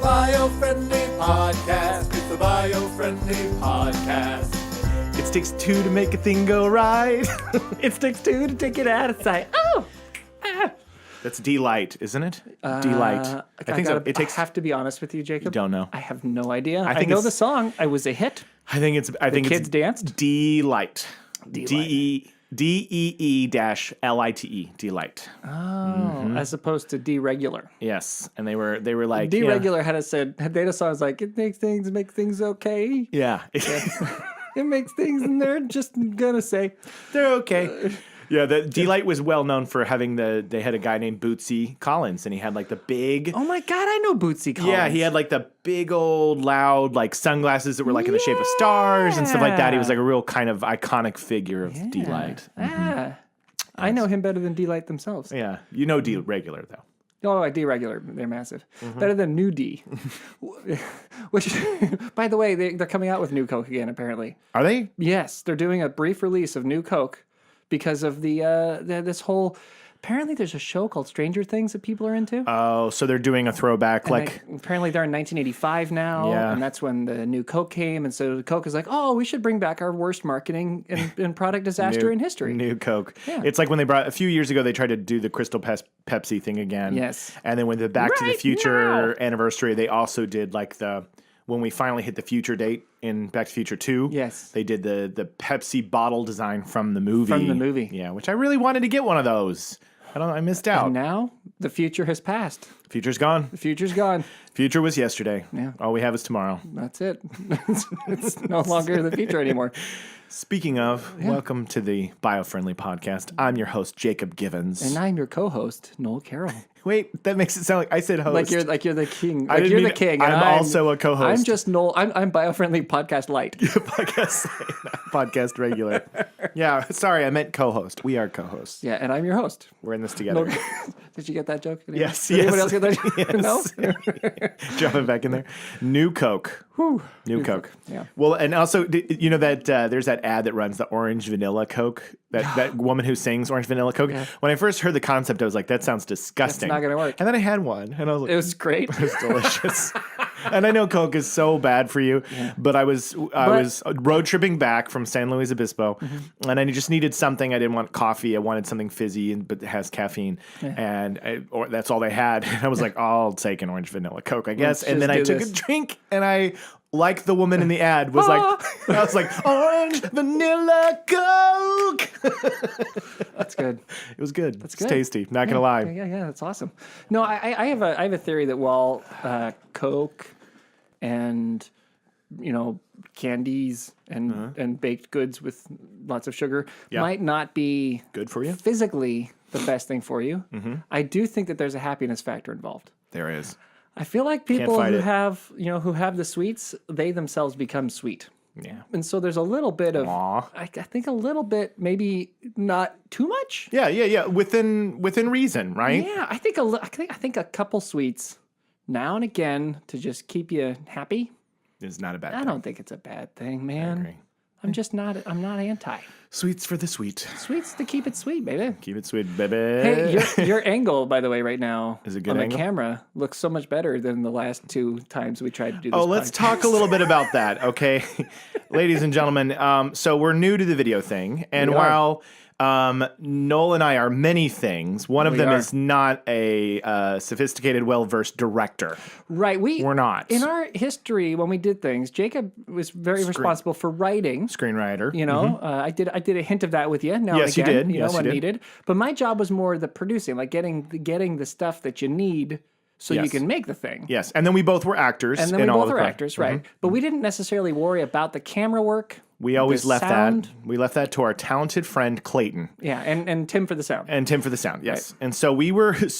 Biofriendly podcast. It's the Biofriendly podcast. It takes two to make a thing go right. It takes two to take it out of sight. Oh! That's D-Light, isn't it? D-Light. I think so. I have to be honest with you, Jacob. You don't know. I have no idea. I think know it's- the song. I was a hit. I think it's Kids danced. D-Light. D-Light. D-E-E-L-I-T-E. D-Light. Oh, as opposed to deregular. Yes. And they were like Deregular had a song was like, it makes things okay. Yeah. It makes things, and they're just gonna say They're okay. Yeah, the D-Light was well known for having they had a guy named Bootsy Collins, and he had like the big. oh my God, I know Bootsy Collins. Yeah, he had like the big old loud like sunglasses that were like in the shape of stars and stuff like that. He was like a real kind of iconic figure of D-Light. I know him better than D-Light themselves. Yeah, you know D-Regular though. Oh, D-Regular, they're massive. Better than nudity. Which, by the way, they're coming out with New Coke again, apparently. Are they? Yes, they're doing a brief release of New Coke because of this whole... Apparently there's a show called Stranger Things that people are into. Oh, so they're doing a throwback Apparently they're in 1985 now, Yeah. and that's when the New Coke came, and so Coke is like, oh, we should bring back our worst marketing and product disaster in history. New Coke. Yeah. It's like when they brought, a few years ago, they tried to do the Crystal Pepsi thing again. Yes. And then with the Back to the Right Future anniversary, they also did like when we finally hit the future date in Back to the Future 2. Yes. They did the Pepsi bottle design from the movie. From the movie. Yeah, which I really wanted to get one of those. I missed out. And now the future has passed. Future's gone. The future's gone. Future was yesterday. Yeah. All we have is tomorrow. That's it. It's no longer the future anymore. Speaking of, welcome to the Biofriendly podcast. I'm your host, Jacob Givens. And I'm your co-host, Noel Carroll. Wait, that makes it sound like I said host. Like you're the king. I Like didn't you're mean the king. I'm and also a co-host. I'm just Noel. I'm Biofriendly Podcast Light. podcast regular. Yeah, sorry, I meant co-host. We are co-hosts. Yeah, and I'm your host. We're in this together. Did you get that joke? Yes, Did anybody else yes. get that? Yes. No? Drop it back in there. New Coke. Whew. New Coke. Yeah. Well, and also, you know that there's that ad that runs the orange vanilla Coke. That woman who sings orange vanilla Coke. Yeah. When I first heard the concept, I was like, that sounds disgusting. It's not gonna work. And then I had one, and I was like, It was great. it was delicious. And I know Coke is so bad for you, but I was road tripping back from San Luis Obispo, and I just needed something. I didn't want coffee. I wanted something fizzy, but it has caffeine, and that's all they had. And I was like, I'll take an orange vanilla Coke, I guess. And then I took a drink, and I, like the woman in the ad, was like, I was like, orange vanilla Coke. That's good. It was good. That's It's good. tasty. Not gonna lie. Yeah, that's awesome. No, I have a theory that while Coke and candies and baked goods with lots of sugar might not be Good for you. physically the best thing for you, I do think that there's a happiness factor involved. There is. I feel like people fight who it. have the sweets, they themselves become sweet. Yeah. And so there's a little bit of, Aw. I think a little bit, maybe not too much. Yeah. Within reason, right? Yeah, I think a couple sweets now and again to just keep you happy. It's not a bad I thing. don't think it's a bad thing, man. agree. I'm not anti. Sweets for the sweet. Sweets to keep it sweet, baby. Keep it sweet, baby. Hey, your angle, by the way, right now Is it a good on angle? the camera looks so much better than the last two times we tried to do this. Let's podcast. talk a little bit about that, okay? Ladies and gentlemen, so we're new to the video thing, and We are. while Noel and I are many things, one of We them are. is not a sophisticated, well-versed director. Right, We're not. In our history, when we did things, Jacob was very responsible for writing. Screenwriter. You know, I did a hint of that with you. Now Yes, you and again, did. Yes, when you did. needed. But my job was more the producing, like getting the stuff that you need so you Yes. can make the thing. Yes, and then we both were actors. And then in we all both the are pro- actors, right? But we didn't necessarily worry about the camera work. We always the left sound. that. We left that to our talented friend Clayton. Yeah, and Tim for the sound. And Tim for the sound, yes. Right. And so we released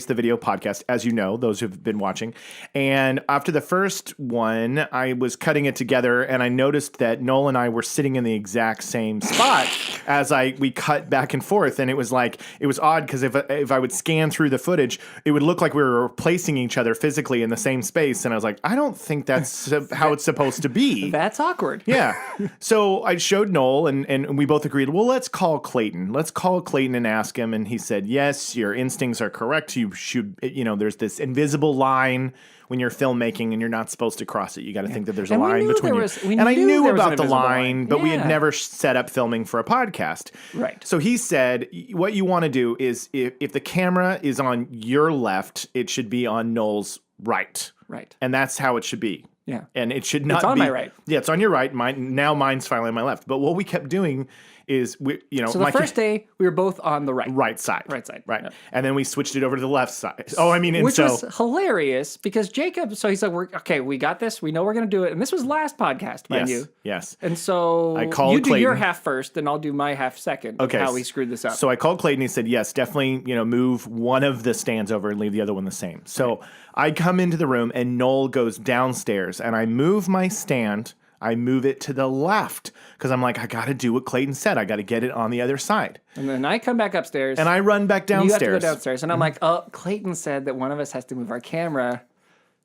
the video podcast, as you know, those who've been watching. And after the first one, I was cutting it together, and I noticed that Noel and I were sitting in the exact same spot as we cut back and forth. And it was odd because if I would scan through the footage, it would look like we were replacing each other physically in the same space. And I was like, I don't think that's how it's supposed to be. That's awkward. Yeah. Yeah. So I showed Noel, and we both agreed, well, let's call Clayton. Let's call Clayton and ask him. And he said, yes, your instincts are correct. You should, there's this invisible line when you're filmmaking and you're not supposed to cross it. You got to think that there's a line between you. And I knew about the line, but we had never set up filming for a podcast. Right. So he said, what you want to do is if the camera is on your left, it should be on Noel's right. Right. And that's how it should be. Yeah. And it should not It's on be. my right. Yeah, it's on your right. Mine's finally on my left. But what we kept doing is So the first day we were both on the right side. Right side. Right. Yep. And then we switched it over to the left side. Which was hilarious because Jacob, so he's like, okay, we got this. We know we're going to do it. And this was last podcast, mind you. Yes. And so I called you do Clayton. your half first, and I'll do my half second. Okay. How we screwed this up. So I called Clayton. He said, yes, definitely, move one of the stands over and leave the other one the same. So I come into the room and Noel goes downstairs and I move my stand. I move it to the left because I'm like, I got to do what Clayton said. I got to get it on the other side. And then I come back upstairs. And I run back downstairs. You have to go downstairs. And I'm like, oh, Clayton said that one of us has to move our camera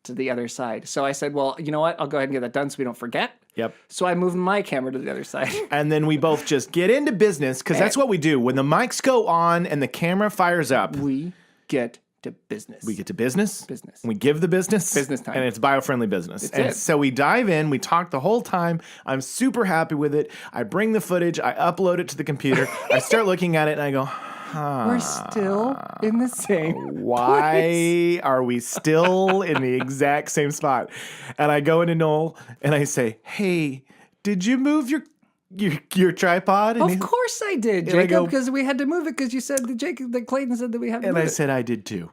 to the other side. So I said, well, you know what? I'll go ahead and get that done so we don't forget. Yep. So I moved my camera to the other side. And then we both just get into business because that's what we do. When the mics go on and the camera fires up, we get to business. We get to business. Business. We give the business. Business time. And it's biofriendly business. It's So we dive in. We talk the whole time. I'm super happy with it. I bring the footage. I upload it to the computer. I start looking at it and I go, we're still in the same why are we still in the exact same spot? And I go into Noel and I say, hey, did you move your tripod? And of course I did, Jacob, because we had to move it because you said that Clayton said that we had to move it. And I said I did too.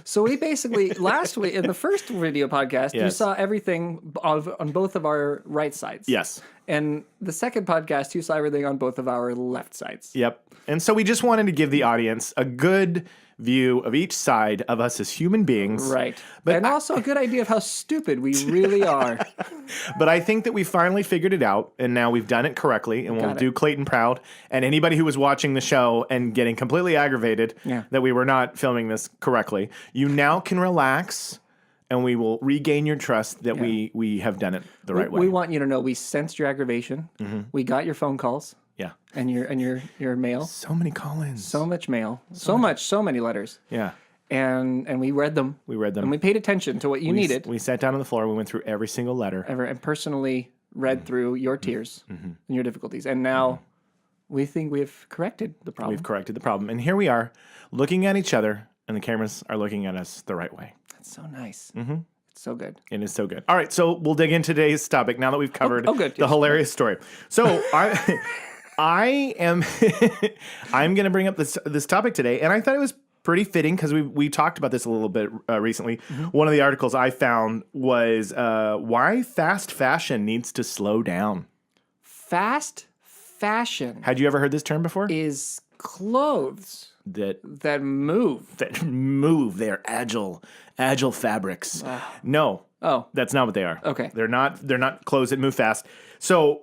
So we basically, last week, in the first video podcast, you saw everything on both of our right sides. Yes. And the second podcast, you saw everything on both of our left sides. Yep. And so we just wanted to give the audience a good view of each side of us as human beings. Right. But also a good idea of how stupid we really are. But I think that we finally figured it out, and now we've done it correctly, and we'll do Clayton proud. And anybody who was watching the show and getting completely aggravated that we were not filming this correctly, you now can relax, and we will regain your trust that we have done it the right way. We want you to know we sensed your aggravation. Mm-hmm. We got your phone calls. Yeah. And your mail. So many call-ins. So much mail. So many letters. Yeah. And we read them. And we paid attention to what you needed. We sat down on the floor. We went through every single letter. And personally read through your tears and your difficulties. And now we think we've corrected the problem. We've corrected the problem. And here we are looking at each other, and the cameras are looking at us the right way. That's so nice. Mm-hmm. It's so good. It is so good. All right, so we'll dig into today's topic now that we've covered the hilarious story. So I'm going to bring up this topic today, and I thought it was pretty fitting because we talked about this a little bit recently. Mm-hmm. One of the articles I found was why fast fashion needs to slow down. Fast fashion. Had you ever heard this term before? Is clothes that move. That move. They're agile fabrics. No. Oh, that's not what they are. Okay. They're not clothes that move fast. So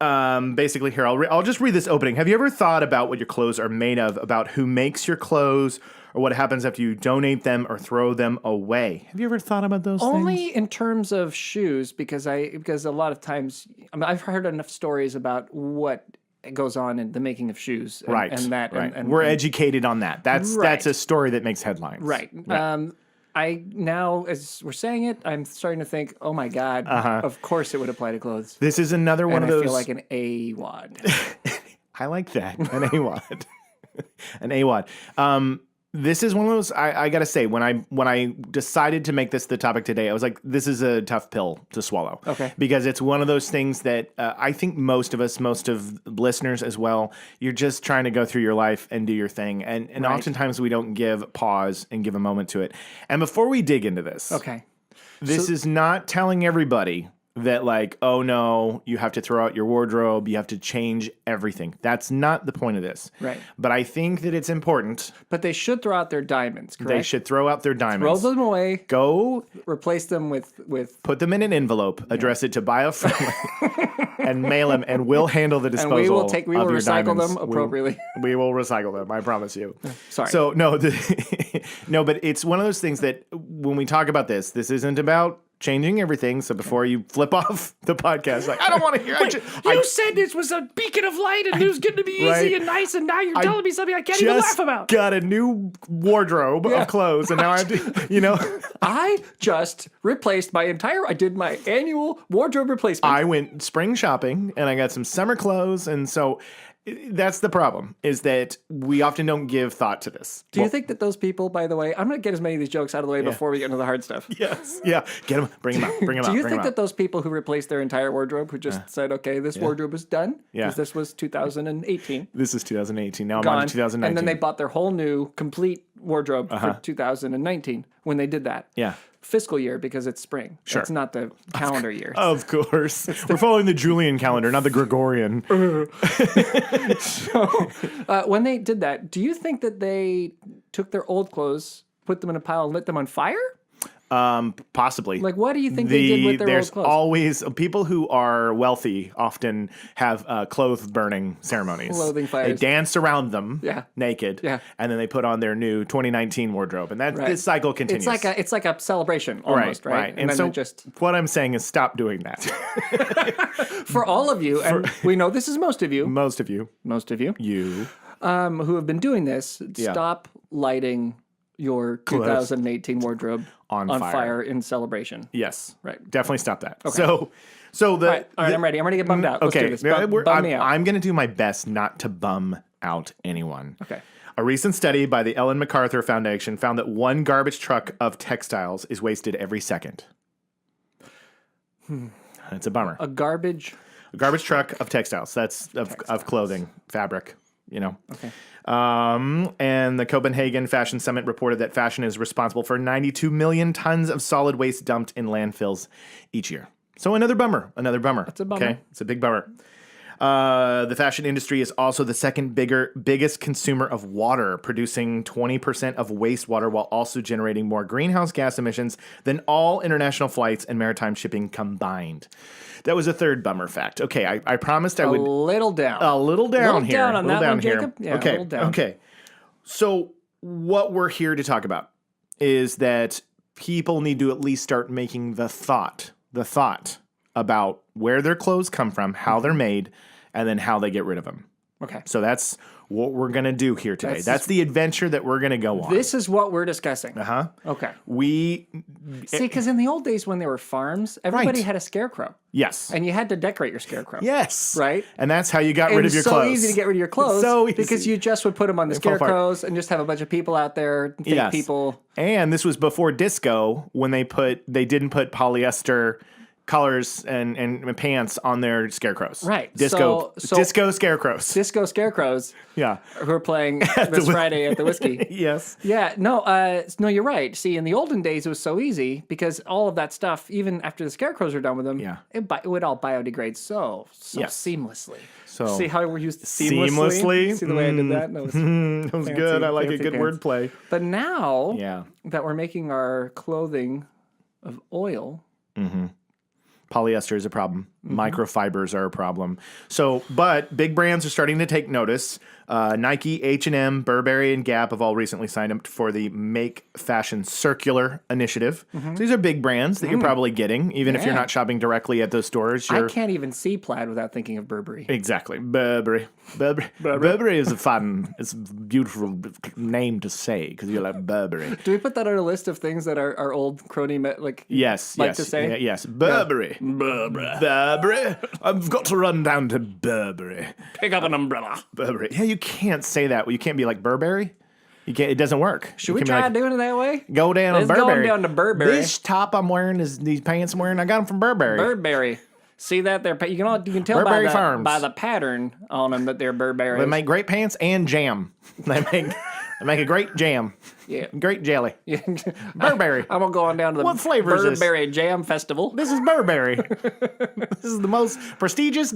basically here, I'll just read this opening. Have you ever thought about what your clothes are made of, about who makes your clothes, or what happens after you donate them or throw them away? Have you ever thought about those things? Only in terms of shoes, because a lot of times I've heard enough stories about what goes on in the making of shoes. And we're educated on that. That's a story that makes headlines. Right. I now, as we're saying it, I'm starting to think, oh my God, of course it would apply to clothes. This is another one of those. I feel like an AWOD. I like that. An AWOD. An AWOD. This is one of those, I got to say, when I decided to make this the topic today, I was like, this is a tough pill to swallow. Okay. Because it's one of those things that I think most of listeners as well, you're just trying to go through your life and do your thing. And oftentimes we don't give pause and give a moment to it. And before we dig into this, this is not telling everybody that like, oh no, you have to throw out your wardrobe, you have to change everything. That's not the point of this. Right. But I think that it's important. But they should throw out their diamonds, correct? They should throw out their diamonds. Throw them away. Go. Replace them with... Put them in an envelope, address it to Biofriendly, and mail them, and we'll handle the disposal of your diamonds. We will recycle them appropriately. We will recycle them, I promise you. Sorry. So, no, but it's one of those things that when we talk about this isn't about changing everything. So before you flip off the podcast, like, I don't want to hear. You said this was a beacon of light and it was going to be easy and nice, and now you're telling me something I can't even laugh about. Got a new wardrobe of clothes, and now I have to, I just replaced I did my annual wardrobe replacement. I went spring shopping, and I got some summer clothes, and so that's the problem, is that we often don't give thought to this. Do you think that those people, by the way, I'm going to get as many of these jokes out of the way before we get into the hard stuff. Yes. Yeah. Get them. Bring them out. Bring them out. Do you think that those people who replaced their entire wardrobe, who just said, okay, this wardrobe is done, because this was 2018. This is 2018. Now I'm on to 2019. And then they bought their whole new, complete wardrobe for 2019 when they did that. Yeah. Fiscal year, because it's spring. Sure. It's not the calendar year. Of course. We're following the Julian calendar, not the Gregorian. So, when they did that, do you think that they took their old clothes, put them in a pile, and lit them on fire? Possibly. Like, what do you think they did with their old clothes? There's always people who are wealthy often have clothes burning ceremonies. Clothing fires. They dance around them naked, and then they put on their new 2019 wardrobe, and this cycle continues. It's like a celebration almost, right? And so what I'm saying is stop doing that. For all of you, and we know this is most of you. Most of you. You. Who have been doing this, stop lighting your 2018 wardrobe on fire in celebration. Yes. Right. Definitely stop that. Okay. So all right, I'm ready. I'm ready to get bummed out. Let's do this. Bum me out. I'm going to do my best not to bum out anyone. Okay. A recent study by the Ellen MacArthur Foundation found that one garbage truck of textiles is wasted every second. It's a bummer. A garbage truck of textiles. That's of clothing, fabric, Okay. And the Copenhagen Fashion Summit reported that fashion is responsible for 92 million tons of solid waste dumped in landfills each year. So another bummer. That's a bummer. Okay, it's a big bummer. The fashion industry is also the second biggest consumer of water, producing 20% of wastewater while also generating more greenhouse gas emissions than all international flights and maritime shipping combined. That was a third bummer fact. Okay, I promised I would... A little down here. on a little that down one, here. Jacob. Yeah, okay. a little down. Okay. So what we're here to talk about is that people need to at least start making the thought about where their clothes come from, how they're made, and then how they get rid of them. Okay. So that's what we're going to do here today. That's the adventure that we're going to go on. This is what we're discussing. Uh-huh. Okay. See, because in the old days when there were farms, everybody had a scarecrow. Yes. And you had to decorate your scarecrow. Yes. Right? And that's how you got rid of your clothes. It's so easy to get rid of your clothes. So easy. Because you just would put them on the scarecrows and just have a bunch of people out there, fake people. And this was before disco, when they didn't put polyester colors and pants on their scarecrows. Right. Disco scarecrows. Disco scarecrows. Yeah. Who are playing this Friday at the Whiskey. Yes. Yeah. No, you're right. See, in the olden days, it was so easy because all of that stuff, even after the scarecrows are done with them, it would all biodegrade so seamlessly. So see how we're used to seamlessly? See the way I did that? That was, that was good. I like a good wordplay. But now that we're making our clothing of oil... Mm-hmm. Polyester is a problem. Microfibers are a problem. But big brands are starting to take notice. Nike, H&M, Burberry, and Gap have all recently signed up for the Make Fashion Circular initiative. So these are big brands that you're probably getting, even if you're not shopping directly at those stores. I can't even see plaid without thinking of Burberry. Exactly. Burberry. Burberry is it's a beautiful name to say because you're like Burberry. Do we put that on a list of things that our old crony like to say? Yes. Burberry. Burberry. I've got to run down to Burberry. Pick up an umbrella. Burberry. Yeah, you can't say that. You can't be like Burberry. You can't. It doesn't work. Should we try doing it that way? Go down to Burberry. Going down to Burberry. This top I'm wearing these pants I'm wearing. I got them from Burberry. Burberry. See that there? You can tell by the pattern on them that they're Burberry. They make great pants and jam. They make a great jam. Yeah. Great jelly. Yeah. Burberry. I'm going to go on down to the what flavor Burberry is this? Jam Festival. This is Burberry. This is the most prestigious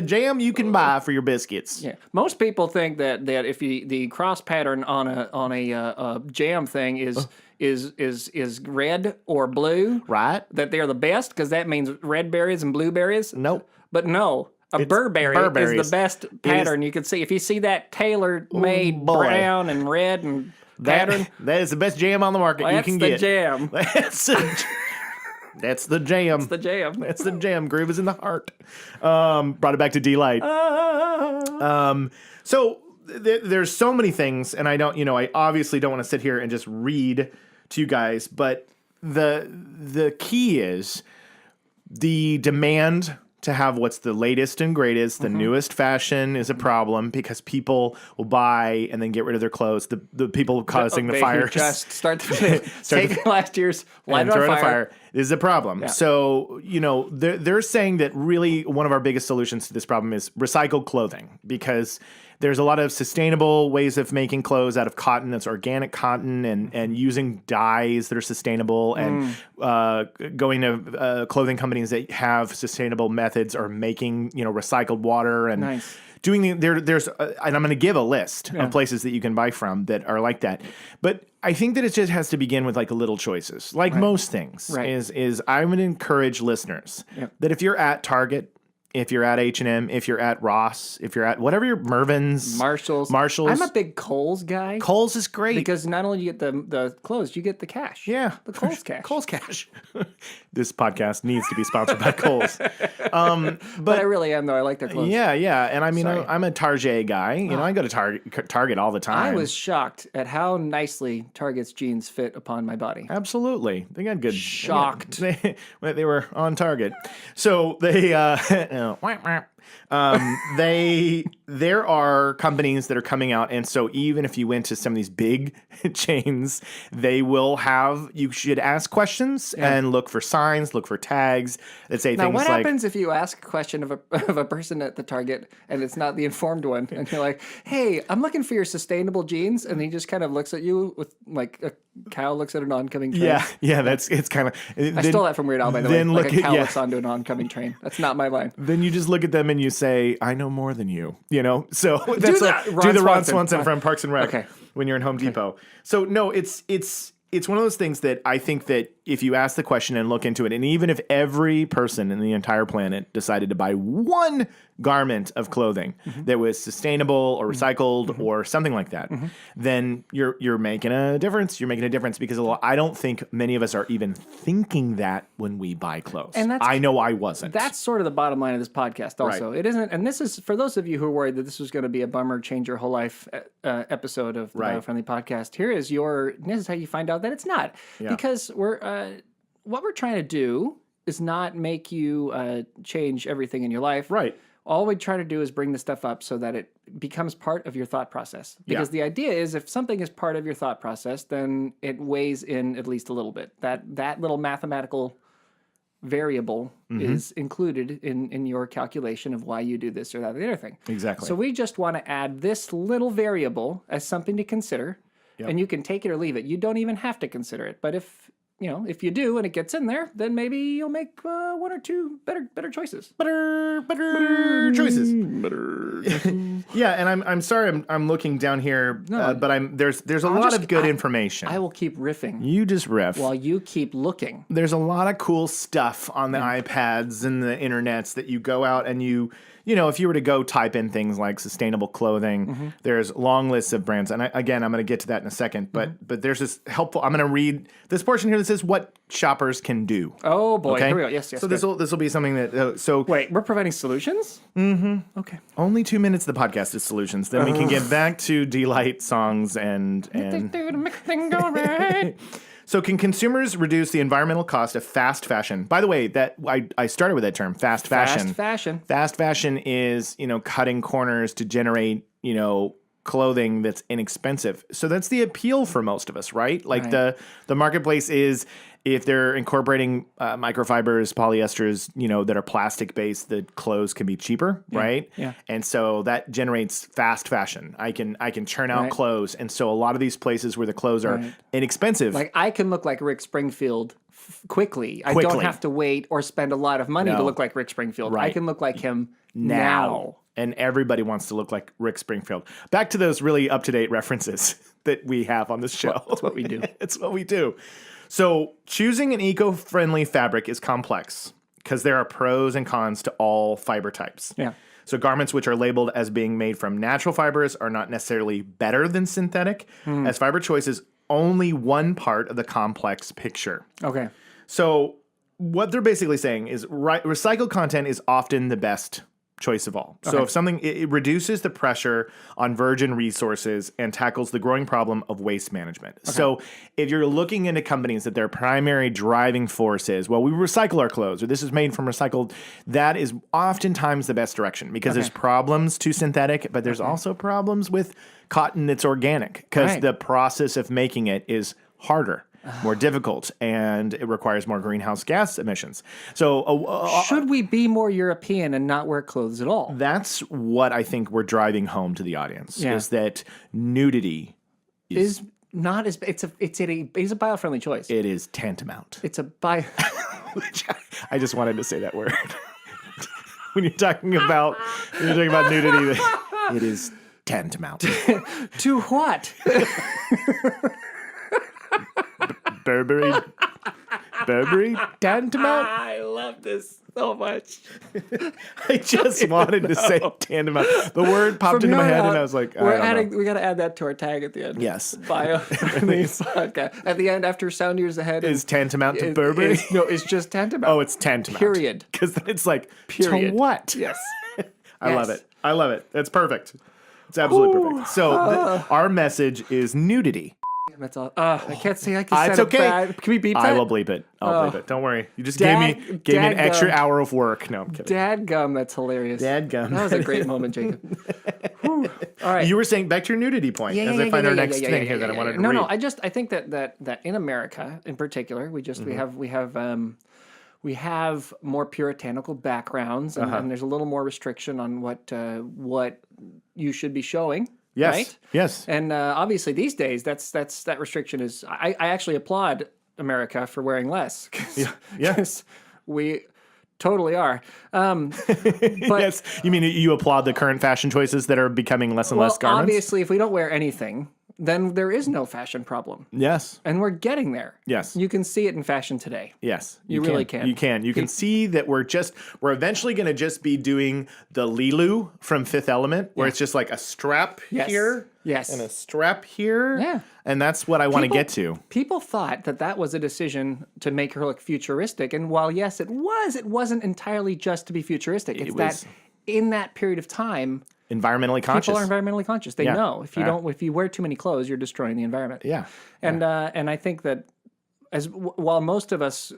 jam you can buy for your biscuits. Yeah. Most people think that if the cross pattern on a jam thing is red or blue, right? That they're the best because that means red berries and blueberries. Nope. But no. Burberry is the best pattern you can see. If you see that tailor-made brown and red and pattern, that is the best jam on the market you can get. That's the jam. That's the jam. It's the jam. That's the jam. Groove is in the heart. Brought it back to D-Light. So there's so many things, and I obviously don't want to sit here and just read to you guys, but the key is the demand to have what's the latest and greatest, the newest fashion is a problem because people will buy and then get rid of their clothes. The people causing the fires just take last year's light throw on it on fire. fire is a problem. Yeah. So, they're saying that really one of our biggest solutions to this problem is recycled clothing because there's a lot of sustainable ways of making clothes out of cotton that's organic cotton and using dyes that are sustainable and going to clothing companies that have sustainable methods or making, recycled water and nice. doing there's and I'm going to give a list of places that you can buy from that are like that. But I think that it just has to begin with like little choices. Like most things is I would encourage listeners that if you're at Target, if you're at H&M, if you're at Ross, if you're at whatever your Mervyn's, Marshalls. I'm a big Kohl's guy. Kohl's is great. Because not only you get the clothes, you get the cash. Yeah. The Kohl's cash. Kohl's cash. This podcast needs to be sponsored by Kohl's. But I really am, though. I like their clothes. Yeah. And I mean, I'm a Target guy. I go to Target all the time. I was shocked at how nicely Target's jeans fit upon my body. Absolutely. They got good. Shocked. They were on target. So they, there are companies that are coming out, and so even if you went to some of these big chains, they will have, you should ask questions and look for signs, look for tags that say now, things like... Now, what happens if you ask a question of a person at the Target and it's not the informed one, and you're like, hey, I'm looking for your sustainable jeans, and he just kind of looks at you with, like, a cow looks at an oncoming train? Yeah, it's kind of... I stole that from Weird Al, by the way. Like a cow looks onto an oncoming train. That's not my line. Then you just look at them and you say, I know more than you, So that's do the Ron Swanson from Parks and Rec when you're in Home Depot. So no, it's one of those things that I think that if you ask the question and look into it, and even if every person in the entire planet decided to buy one garment of clothing that was sustainable or recycled or something like that, then you're making a difference. You're making a difference because I don't think many of us are even thinking that when we buy clothes. And I know I wasn't. That's sort of the bottom line of this podcast also. Right. It isn't, and this is, for those of you who are worried that this was going to be a bummer, change your whole life episode of the Biofriendly podcast, this is how you find out that it's not. Yeah. Because what we're trying to do is not make you change everything in your life. Right. All we try to do is bring the stuff up so that it becomes part of your thought process. Because the idea is if something is part of your thought process, then it weighs in at least a little bit. That little mathematical variable is included in your calculation of why you do this or that or the other thing. Exactly. So we just want to add this little variable as something to consider. Yep. And you can take it or leave it. You don't even have to consider it. But if you do and it gets in there, then maybe you'll make one or two better choices. Better choices. Yeah, and I'm sorry I'm looking down here, but there's a lot of good information. I will keep riffing. You just riff while you keep looking. There's a lot of cool stuff on the iPads and the internets that you go out and if you were to go type in things like sustainable clothing, there's long lists of brands. And I'm going to get to that in a second. But there's this helpful, I'm going to read this portion here that says what shoppers can do. Oh, boy. Okay? Here we go. Yes. So this will be something that, wait, we're providing solutions? Mm-hmm. Okay. Only 2 minutes of the podcast is solutions. Then we can get back to delight songs and make things go right. So can consumers reduce the environmental cost of fast fashion? By the way, that I started with that term, fast fashion. Fast fashion. Fast fashion is, cutting corners to generate, clothing that's inexpensive. So that's the appeal for most of us, right? Like the marketplace is, if they're incorporating microfibers, polyesters, that are plastic based, the clothes can be cheaper, right? Yeah. And so that generates fast fashion. I can churn out clothes, and so a lot of these places where the clothes are inexpensive, like I can look like Rick Springfield quickly. I don't have to wait or spend a lot of money to look like Rick Springfield. Right. I can look like him now. And everybody wants to look like Rick Springfield. Back to those really up-to-date references that we have on this show. That's what we do. It's what we do. So choosing an eco-friendly fabric is complex because there are pros and cons to all fiber types. Yeah. So garments which are labeled as being made from natural fibers are not necessarily better than synthetic, as fiber choice is only one part of the complex picture. Okay. So what they're basically saying is recycled content is often the best choice of all. So if something, it reduces the pressure on virgin resources and tackles the growing problem of waste management. So if you're looking into companies that their primary driving force is, well, we recycle our clothes, or this is made from recycled, that is oftentimes the best direction, because there's problems to synthetic, but there's also problems with cotton that's organic, because the process of making it is harder, more difficult, and it requires more greenhouse gas emissions. So should we be more European and not wear clothes at all? that's what I think we're driving home to the audience, is that nudity Is not as it's a biofriendly choice. it is tantamount. It's a I just wanted to say that word. when you're talking about nudity, it is tantamount. to what? Burberry tantamount. I love this so much. I just wanted to say tantamount. The word popped into my head, and I was like, we got to add that to our tag at the end. Yes. Biofriendly podcast. At the end, after Sound Years Ahead, is tantamount to Burberry? It's just tantamount. Oh, it's tantamount. Period. Because then it's like, Period. to what? Yes. I love it. I love it. It's perfect. It's absolutely perfect. So our message is nudity. That's all. I can't say I can It's say okay. bad. Can we beep that? I will bleep it. I'll bleep it. Don't worry. You just gave me an extra hour of work. No, I'm kidding. Dadgum, that's hilarious. Dadgum. That was a great moment, Jacob. Whew. All right. You were saying back to your nudity point as I find our next thing here that I wanted to read. No. I think that in America, in particular, we have more puritanical backgrounds, and there's a little more restriction on what you should be showing. Yes. Right? Yes. And obviously these days, that restriction is. I actually applaud America for wearing less. Yes, we totally are. But yes. You mean you applaud the current fashion choices that are becoming less and less garments? Obviously, if we don't wear anything, then there is no fashion problem. Yes. And we're getting there. Yes. You can see it in fashion today. Yes. You really can. You can. You can see that we're eventually going to just be doing the Lilu from Fifth Element, where it's just like a strap here. Yes. And a strap here. Yeah. And that's what I want to get to. People thought that was a decision to make her look futuristic. And while, yes, it wasn't entirely just to be futuristic. It's that in that period of time, environmentally conscious. People are environmentally conscious. They know if you wear too many clothes, you're destroying the environment. Yeah. And I think that while most of us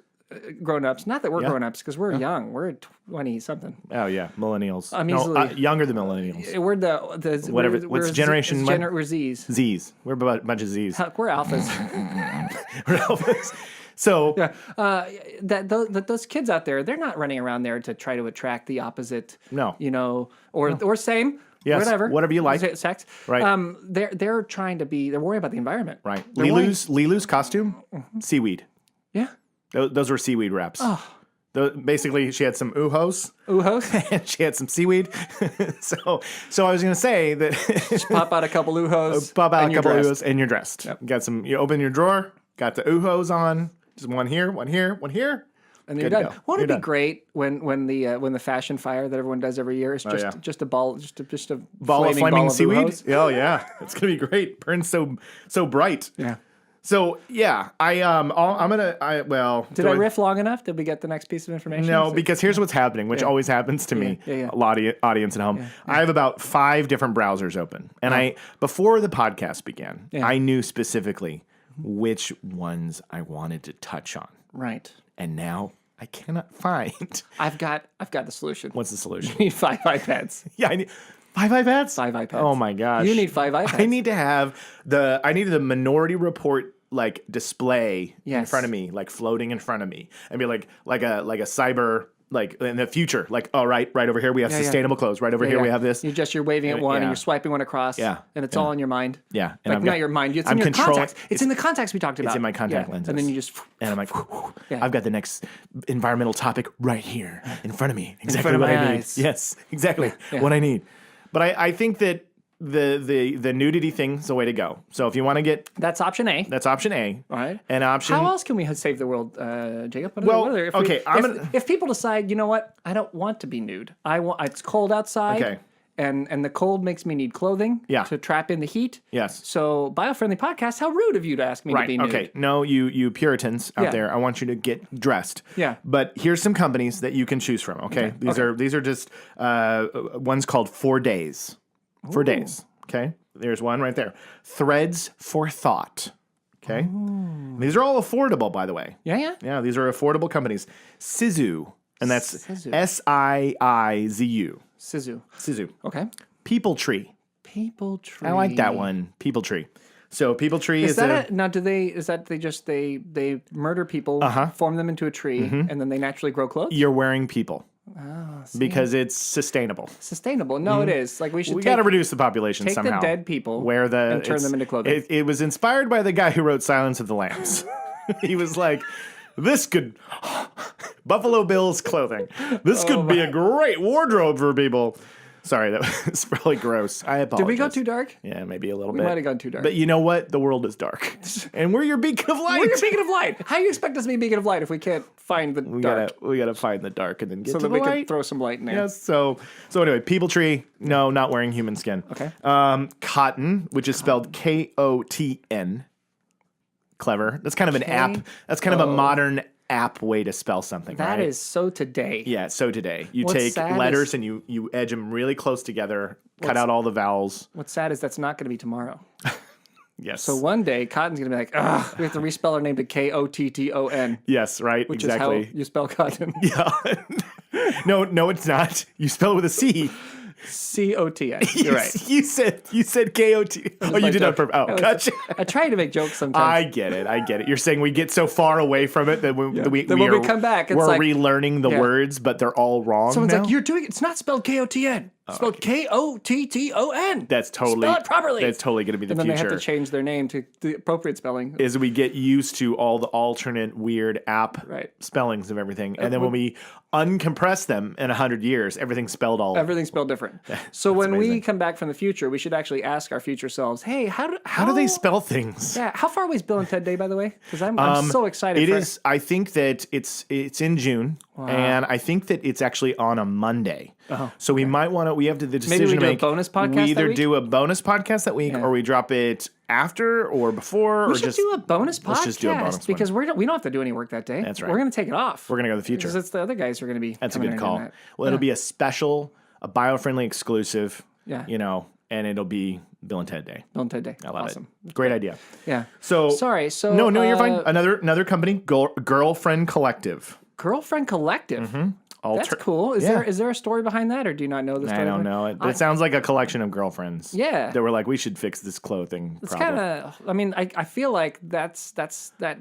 grown-ups, not that we're grown-ups because we're young, we're 20-something. Oh yeah, millennials. Easily younger than millennials. We're whatever. What's generation? We're Z's. Z's. We're a bunch of Z's. We're alphas. We're alphas. So those kids out there, they're not running around there to try to attract the opposite. No. Or same. Yes, whatever you like. Sex. Right. They're trying to be. They're worried about the environment. Right. Lilu's costume, seaweed. Yeah. Those were seaweed wraps. Oh. Basically, she had some uhos. And she had some seaweed. so I was going to say that... Just pop out a couple uhos. And you're dressed. Yep. Got some... You open your drawer, got the uhos on. Just one here. And you're done. Won't it be great when the fashion fire that everyone does every year is just a ball, just a ball of flaming seaweed? Uhos? Oh yeah, it's gonna be great. Burns so bright. Yeah. So yeah, Did I riff long enough? Did we get the next piece of information? No, because here's what's happening, which always happens to me. A lot of audience at home. I have about 5 different browsers open, and before the podcast began, I knew specifically which ones I wanted to touch on. Right. And now I cannot find. I've got the solution. What's the solution? You need 5 iPads. Yeah, I need 5 iPads? 5 iPads. Oh my gosh. You need 5 iPads. I need to have the Minority Report like display in front of me, like floating in front of me, and be like a cyber, like in the future, like right over here we have sustainable clothes. Right over here we have this. You're waving at one and you're swiping one across. Yeah. And it's all in your mind. Yeah. And not your mind. It's in your contacts. It's in the contacts we talked about. It's in my contact lenses. And then you just... And I'm like, I've got the next environmental topic right here in front of me. Exactly what I need. Yes, exactly what I need. But I think that the nudity thing's the way to go. So if you want to get... That's option A. That's option A. All right. And option... How else can we save the world, Jacob? If people decide, you know what, I don't want to be nude. It's cold outside. Okay. and the cold makes me need clothing to trap in the heat. Yes. So, Biofriendly podcast, how rude of you to ask me to be nude. Okay. No, you Puritans out there, I want you to get dressed. Yeah. But here's some companies that you can choose from, okay? These are just one's called 4 Days. 4 Days, okay? There's one right there. Threads for Thought. Okay. These are all affordable, by the way. Yeah. Yeah, these are affordable companies. Sizu, and that's Siizu. Sizu. Okay. People Tree. People Tree. I like that one. People Tree. So People Tree is that now? They murder people, form them into a tree, and then they naturally grow clothes? You're wearing people. Because it's sustainable. Sustainable. No, it is. Like we got to reduce the population take somehow. the dead people and turn them into clothing. It was inspired by the guy who wrote Silence of the Lambs. He was like, this could Buffalo Bill's clothing. This could be a great wardrobe for people. Sorry, that was probably gross. I apologize. Did we go too dark? Yeah, maybe a little bit. We might have gone too dark. But you know what? The world is dark. And we're your beacon of light. We're your beacon of light. How do you expect us to be a beacon of light if we can't find the dark? We gotta find the dark and then get to the light. So that we light. can throw some light in there. Yes, so anyway, People Tree, no, not wearing human skin. Okay. Cotton, which is spelled Kotn. Clever. That's kind of an app. That's kind of a modern app way to spell something, That right? is so today. Yeah, so today. You What's take sad letters and you edge them really close together, cut out all the vowels. What's sad is that's not going to be tomorrow. Yes. So one day, Cotton's going to be like, ugh, we have to respell our name to Kotton. Yes, right, Which exactly. is how you spell Cotton. Yeah. No, it's not. You spell it with a C. Cotn. You're right. You said K-O-T. Oh, you did that for... Oh, gotcha. I try to make jokes sometimes. I get it. You're saying we get so far away from it that when we come back, it's we're like, relearning the words, but they're all wrong. Someone's now? like, you're doing it. It's not spelled Kotn. It's spelled Kotton. That's totally... Spell it properly. That's totally going to be the future. And then future. they have to change their name to the appropriate spelling. As we get used to all the alternate weird app spellings of everything. And then when we uncompress them in 100 years, everything's spelled Everything's spelled different. So when we come back from the future, we should actually ask our future selves, hey, how do they spell things? Yeah. How far away is Bill and Ted Day, by the way? Because I'm so excited. It is. I think that it's in June. Wow. And I think that it's actually on a Monday. So we might want to, we have the decision Maybe we to do make. a bonus podcast We either that week? do a bonus podcast that week or we drop it after or before. We should do a bonus podcast. Let's just do a bonus because we don't have to do any work that day. That's right. We're going to take it off. We're going to go to the future. Because it's the other guys who are going to be. That's a good call. Well, it'll be a special, a Biofriendly exclusive. Yeah. And it'll be Bill and Ted Day. Bill and Ted Day. I love awesome. it. Great idea. Yeah. So sorry. So no, you're fine. Another company, Girlfriend Collective. Girlfriend Collective. Mm-hmm. That's cool. Is there a story behind that, or do you not know the story? I don't know. It sounds like a collection of girlfriends. Yeah. That were like, we should fix this clothing. It's kind of. I mean, I feel like that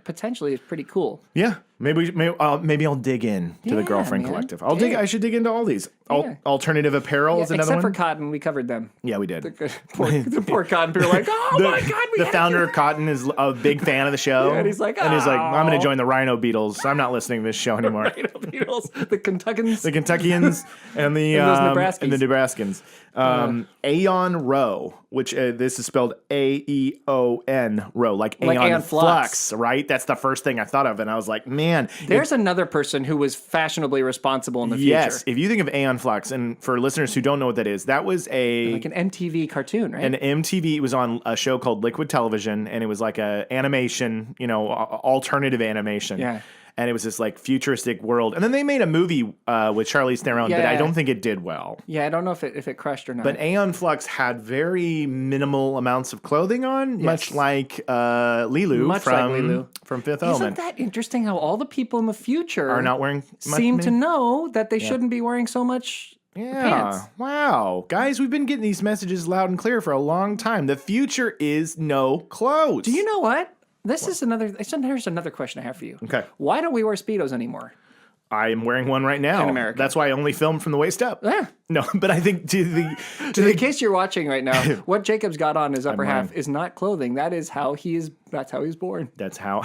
potentially is pretty cool. Yeah. Maybe I'll dig in to the Girlfriend Collective. I should dig into all these. Alternative apparel is another one. Except for Cotton, we covered them. Yeah, we did. The poor Cotton people are like, oh my God, the founder of Cotton is a big fan of the show. Yeah, and he's like, I'm going to join the Rhino Beetles. I'm not listening to this show anymore. Rhino Beetles, the Kentuckians, and the Nebraskans. Aeon Row, which this is spelled A-E-O-N Row, like Aeon Flux, right? That's the first thing I thought of, and I was like, man. There's another person who was fashionably responsible in the future. Yes, if you think of Aeon Flux, and for listeners who don't know what that is, that was like an MTV cartoon, right? An MTV, it was on a show called Liquid Television, and it was like a animation, alternative animation. Yeah. And it was this like futuristic world. And then they made a movie with Charlize Theron, but I don't think it did well. Yeah, I don't know if it crushed or not. But Aeon Flux had very minimal amounts of clothing on, much like Lilu from Fifth Element. Isn't that interesting how all the people in the future are not wearing seem to know that they shouldn't be wearing so much pants. Wow. Guys, we've been getting these messages loud and clear for a long time. The future is no clothes. Do you know what? Here's another question I have for you. Okay. Why don't we wear Speedos anymore? I'm wearing one right now. In America. That's why I only film from the waist up. Yeah. No, but I think in case you're watching right now, what Jacob's got on his upper half is not clothing. That's how he's born. That's how.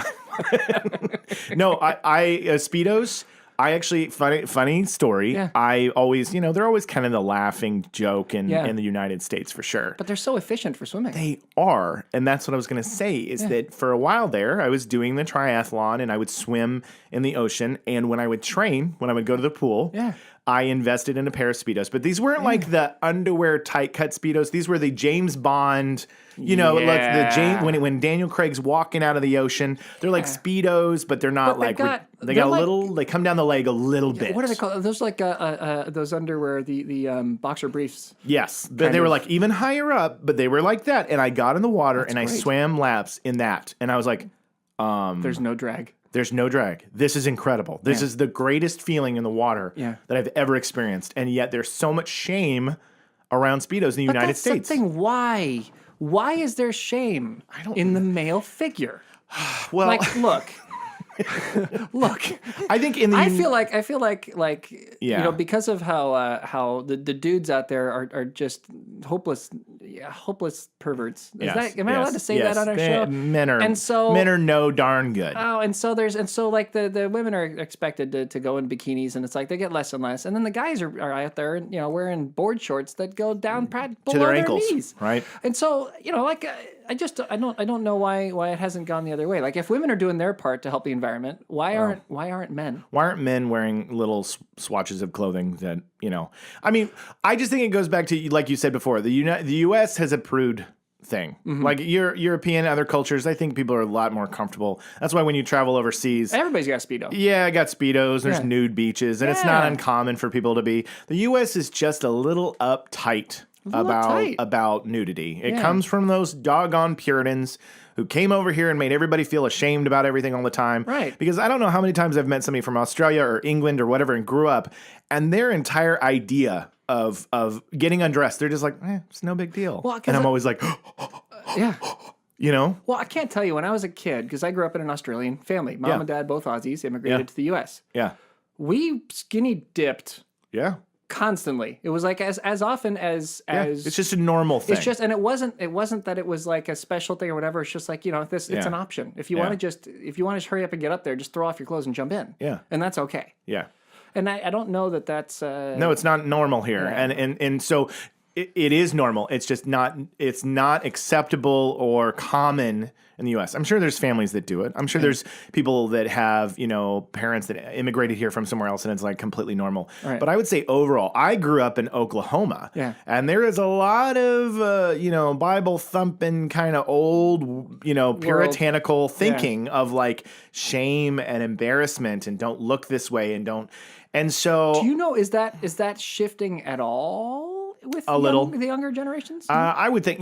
No, I Speedos. I actually, funny story. Yeah. I always, they're always kind of the laughing joke in the United States for sure. But they're so efficient for swimming. They are. And that's what I was going to say is that for a while there, I was doing the triathlon and I would swim in the ocean. And when I would train, when I would go to the pool, I invested in a pair of Speedos. But these weren't like the underwear tight cut Speedos. These were the James Bond, like when Daniel Craig's walking out of the ocean. They're like Speedos, but they're not But they got a little, they come down the leg a little bit. What are they called? Those like those underwear, the boxer briefs. Yes, but they were like even higher up, but they were like that. And I got in the water and I swam laps in that. And I was like, there's no drag. There's no drag. This is incredible. This is the greatest feeling in the water that I've ever experienced. And yet there's so much shame around Speedos in the United States. Why? Why is there shame in the male figure? Well, like, look. I think I feel like because of how the dudes out there are just hopeless perverts. Am I allowed to say that on our show? Men are no darn good. Oh, and so the women are expected to go in bikinis, and it's like they get less and less, and then the guys are out there, wearing board shorts that go down below to their ankles, knees, right? And so I don't know why it hasn't gone the other way. Like if women are doing their part to help the environment, why aren't men? Why aren't men wearing little swatches of clothing that I mean, I just think it goes back to like you said before. The U.S. has a prude thing. Mm-hmm. Like European, other cultures, I think people are a lot more comfortable. That's why when you travel overseas, everybody's got Speedo. Yeah, I got Speedos. There's nude beaches, and it's not uncommon for people to be. The U.S. is just a little uptight about nudity. It comes from those doggone Puritans who came over here and made everybody feel ashamed about everything all the time. Right. Because I don't know how many times I've met somebody from Australia or England or whatever and grew up, and their entire idea of getting undressed, they're just like, it's no big deal. Well, and I'm always like, yeah. Well, I can't tell you when I was a kid, because I grew up in an Australian family. Mom and dad, both Aussies, immigrated to the U.S. Yeah. We skinny dipped. Yeah. Constantly. It was like as often as it's just a normal thing. It's just, and it wasn't that it was like a special thing or whatever. It's just like, it's an option. If you want to hurry up and get up there, just throw off your clothes and jump in. Yeah. And that's okay. Yeah. And I don't know that's no, it's not normal here. Yeah. And so it is normal. It's just it's not acceptable or common in the U.S. I'm sure there's families that do it. I'm sure there's people that have, parents that immigrated here from somewhere else and it's like completely normal. Right. But I would say overall, I grew up in Oklahoma. Yeah. And there is a lot of, Bible thumping kind of old, puritanical thinking of like shame and embarrassment and don't look this way and don't. And so. Do is that shifting at all? With the younger generations? I would think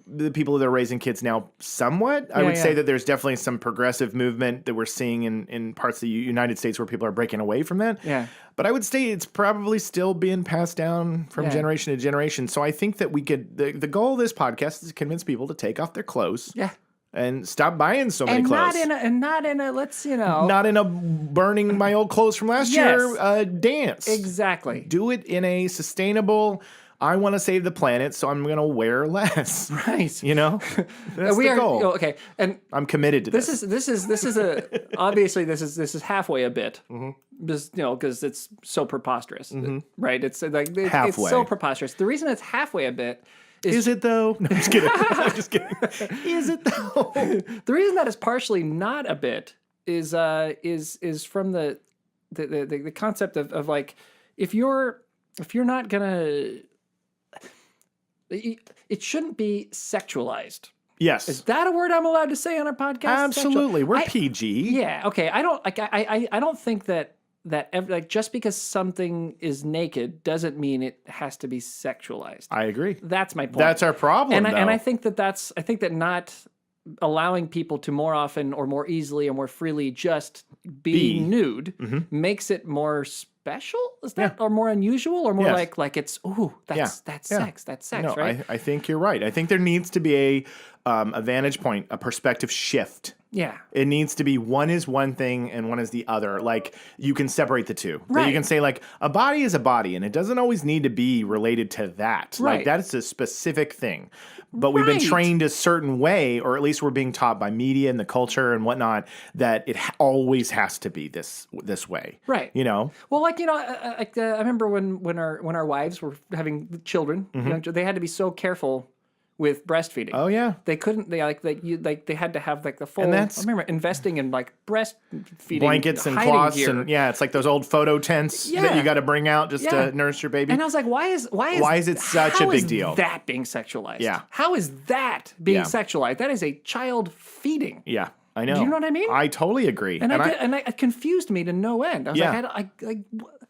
the people that are raising kids now somewhat. I would say that there's definitely some progressive movement that we're seeing in parts of the United States where people are breaking away from that. Yeah. But I would say it's probably still being passed down from generation to generation. So I think that we could, the goal of this podcast is to convince people to take off their clothes. Yeah. And stop buying so many clothes. Not in a not in a burning my old clothes from last year dance. Exactly. Do it in a sustainable, I want to save the planet, so I'm going to wear less. Right. That's the goal. Okay. And I'm committed to this. This is obviously this is halfway a bit. Mm-hmm. Because it's so preposterous. Mm-hmm. Right? It's like it's so preposterous. The reason it's halfway a bit is it though? No, I'm just kidding. I'm just kidding. Is it though? The reason that it's partially not a bit is from the concept of like if you're not gonna, it shouldn't be sexualized. Yes. Is that a word I'm allowed to say on our podcast? Absolutely. We're PG. Yeah. Okay. I don't think that just because something is naked doesn't mean it has to be sexualized. I agree. That's my point. That's our problem. And I think that not allowing people to more often or more easily or more freely just be nude makes it more special. Is that or more unusual or more like it's that's sex. That's sex. No, right? I think you're right. I think there needs to be a vantage point, a perspective shift. Yeah. It needs to be one is one thing and one is the other. Like you can separate the two. Right. You can say like a body is a body and it doesn't always need to be related to that. Right. Like that's a specific thing. But we've been trained a certain way, or at least we're being taught by media and the culture and whatnot, that it always has to be this way. Right. Well, like I remember when our wives were having children, they had to be so careful with breastfeeding. Oh yeah. They couldn't. They had to have like the full. And I that's- remember investing in like breastfeeding blankets and hiding cloths gear. and it's like those old photo tents Yeah. that you got to bring out just Yeah. to nurse your baby. And I was like, why is it such a how big is deal? That being sexualized. Yeah. How is that being Yeah. sexualized? That is a child feeding. Yeah, I know. Do you know what I mean? I totally agree. And it confused me to no end. I was Yeah.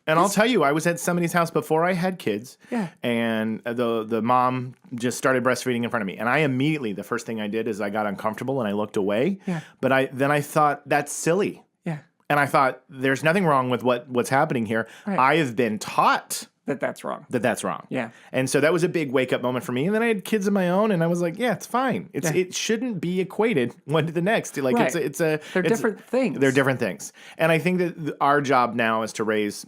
And I'll tell you, I was at somebody's house before I had kids. Yeah. And the mom just started breastfeeding in front of me. And I immediately, the first thing I did is I got uncomfortable and I looked away. Yeah. But I thought, that's silly. Yeah. And I thought, there's nothing wrong with what's happening here. Right. I have been taught That's wrong. that's wrong. Yeah. And so that was a big wake up moment for me. And then I had kids of my own, and I was like, yeah, it's fine. It shouldn't be equated one to the next. Like Right. They're different things. They're different things. And I think that our job now is to raise,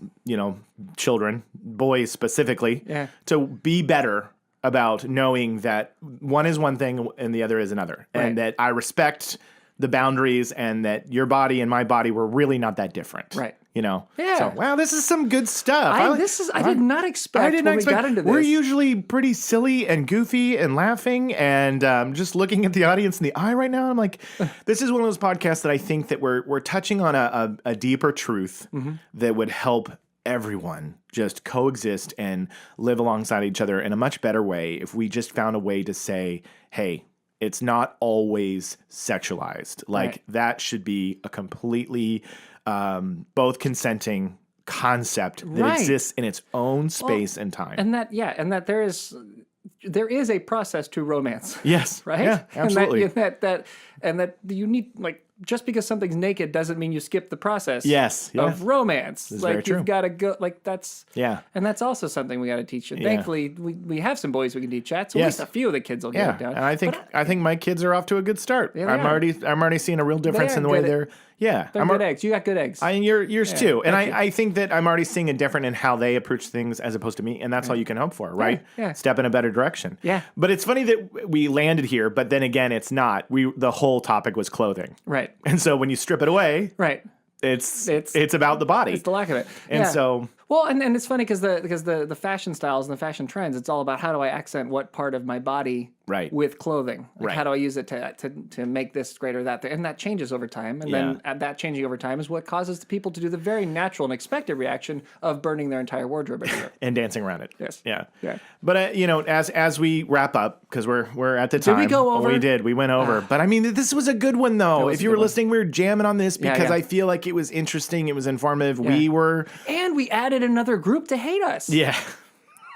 children, boys specifically, to be better about knowing that one is one thing and the other is another. Right. And that I respect the boundaries and that your body and my body were really not that different. Right. Yeah. Yeah. So, wow, this is some good stuff. I did not expect I did not when we got expect. into this. We're usually pretty silly and goofy and laughing and just looking at the audience in the eye right now. I'm like, this is one of those podcasts that I think that we're touching on a deeper truth that would help everyone just coexist and live alongside each other in a much better way if we just found a way to say, hey, it's not always sexualized. Like Right. that should be a completely both consenting concept that Right. exists in its own space and time. And that there is a process to romance. Yes. Right? Yeah, absolutely. And that you need, like, just because something's naked doesn't mean you skip the process Yes. Yeah. of romance. is Like very true. you've got to go like that's Yeah. And that's also something we got to teach. And Yeah. thankfully we have some boys we can teach that. So Yes. at least a few of the kids will get Yeah. it down. And I think my kids are off to a good start. Yeah, they I'm are. already seeing a real difference are in the way good at- they're They're I'm good eggs. You got good eggs. I yours too. And thank you. I think that I'm already seeing a different in how they approach things as opposed to me. And that's all you can hope for, right? Yeah. Step in a better direction. Yeah. But it's funny that we landed here, but then again, it's not. The whole topic was clothing. right. And so when you strip it away, Right. it's It's- about the body. It's the lack of it. And Yeah. so Well, and it's funny because the fashion styles and the fashion trends, it's all about how do I accent what part of my body Right. with clothing. Like Right. How do I use it to make this great or that? And that changes over time. And then that changing over time is what causes the people to do the very natural and expected reaction of burning their entire wardrobe every year. and dancing around it. Yes. Yeah. Yeah. But as we wrap up, because we're at the time. we go over? We did. We went over. But I mean, this was a good one though. was If a you good were one. listening, we were jamming on this because yeah. I feel like it was interesting. It was informative. Yeah. We were. And we added another group to hate us. Yeah.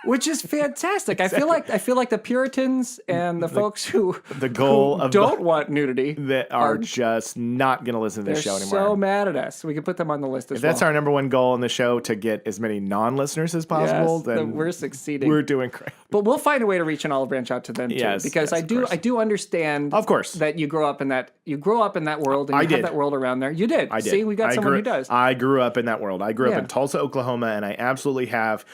Which is fantastic. I feel like the Puritans and the folks who The goal who of don't want nudity that are just not going to listen to they're this show anymore. so mad at us. We can put them on the list as That's well. our number one goal in the show, to get as many non-listeners as possible. Yes, then we're succeeding. We're doing great. But we'll find a way to reach an olive branch out to them too, Yes, because yes, I of course. do understand, Of course. that you grow up in that world and I you did. have that world around there. You did. I did. See, we got I someone grew- who does. I grew up in that world. I grew up Yeah. in Tulsa, Oklahoma, and I absolutely have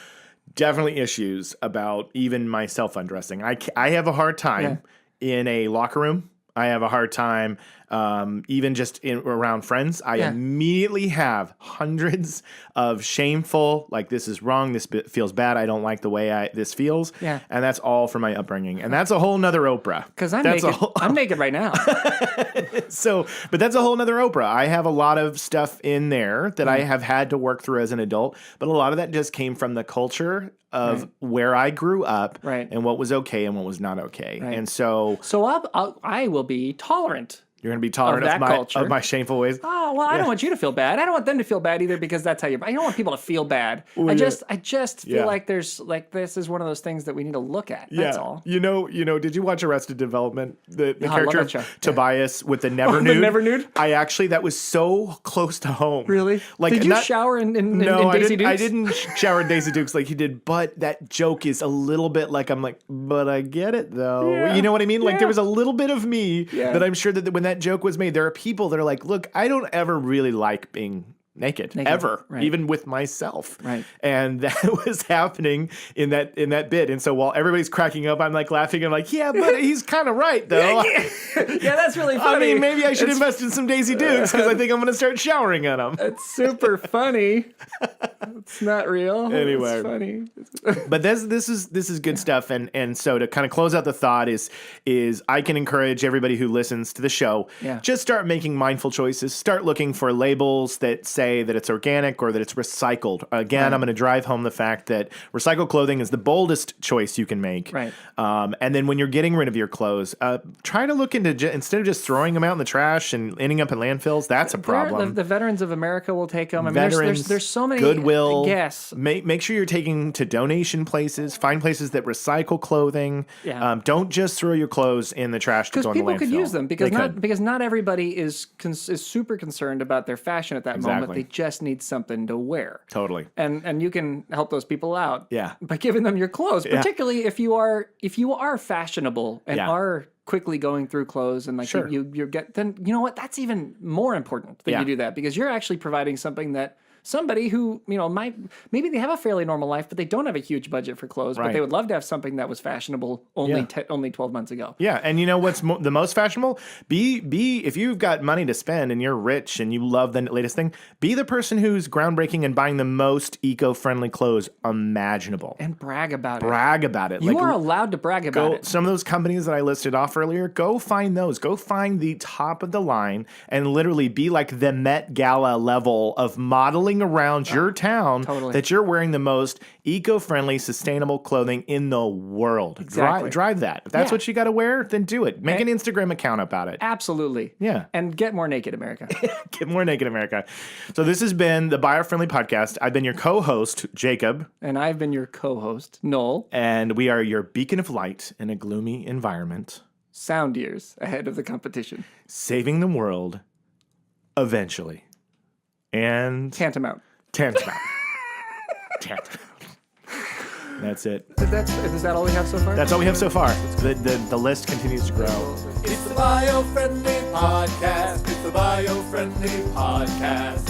definitely issues about even myself undressing. I have a hard time in a locker room. I have a hard time even just around friends. I immediately have hundreds of shameful, like, this is wrong, this feels bad, I don't like the way this feels. Yeah. And that's all from my upbringing. And that's a whole nother Oprah. Because I'm That's a naked. whole- I'm naked right now. But that's a whole nother Oprah. I have a lot of stuff in there that I have had to work through as an adult, but a lot of that just came from the culture of where I grew up Right. and what was okay and what was not okay. Right. And so So I will be tolerant. you're going to be tolerant Of of, that culture. of my shameful ways. Oh well, I don't want you to feel bad. I don't want them to feel bad either, because that's how I don't want people to feel bad. Well, I yeah. just feel Yeah. like this is one of those things that we need to look at. That's all. You know, did you watch Arrested Development? The I love character that of show. Yeah. Tobias with the never the nude. never nude? That was so close to home. Really? Like, Did you not- shower in No, Daisy I Dukes? didn't shower in Daisy Dukes like he did, but that joke is a little bit like, I'm like, but I get it though. Yeah. You know what I mean? Like, Yeah. there was a little bit of me Yeah. that I'm sure that when that joke was made, there are people that are like, look, I don't ever really like being naked ever, right. even with myself. Right. And that was happening in that bit. And so while everybody's cracking up, I'm like laughing. I'm like, yeah, but he's kind of right though. Yeah, that's really funny. I mean, maybe I should invest in some Daisy Dukes because I think I'm going to start showering on them. It's super funny. It's not real. Anyway. It's funny. But this is good stuff, and so to kind of close out the thought is I can encourage everybody who listens to the show, just start making mindful choices. Start looking for labels that say that it's organic or that it's recycled. Again, I'm going to drive home the fact that recycled clothing is the boldest choice you can make. Right. And then when you're getting rid of your clothes, try to look into instead of just throwing them out in the trash and ending up in landfills. That's a problem. The Veterans of America will take them. I mean, Veterans, there's so many. Goodwill. Yes. Make sure you're taking to donation places. Find places that recycle clothing. Yeah. Don't just throw your clothes in the trash to go in the landfill. Because people could use them because not everybody is super concerned about their fashion at that moment. They just need something to wear. Totally. And you can help those people out. Yeah. By giving them your clothes, particularly if you are fashionable and are quickly going through clothes and like you get, then you know what, that's even more important that you do that, because you're actually providing something that somebody who, maybe they have a fairly normal life, but they don't have a huge budget for clothes, but they would love to have something that was fashionable only 12 months ago. Yeah, and you know what's the most fashionable? Be if you've got money to spend and you're rich and you love the latest thing, be the person who's groundbreaking and buying the most eco-friendly clothes imaginable. And brag about it. Brag about it. You are allowed to brag about it. Some of those companies that I listed off earlier, go find those. Go find the top of the line and literally be like the Met Gala level of modeling around your town that you're wearing the most eco-friendly, sustainable clothing in the world. Exactly. Drive that. If that's what you got to wear, then do it. Make an Instagram account about it. Absolutely. Yeah. And get more naked, America. Get more naked, America. So this has been the Biofriendly Podcast. I've been your co-host, Jacob. And I've been your co-host, Noel. And we are your beacon of light in a gloomy environment. Sound years ahead of the competition. Saving the world eventually. And Tantamount. Tantamount. That's it. Is that all we have so far? That's all we have so far. The list continues to grow. It's the Biofriendly Podcast. It's the Biofriendly Podcast.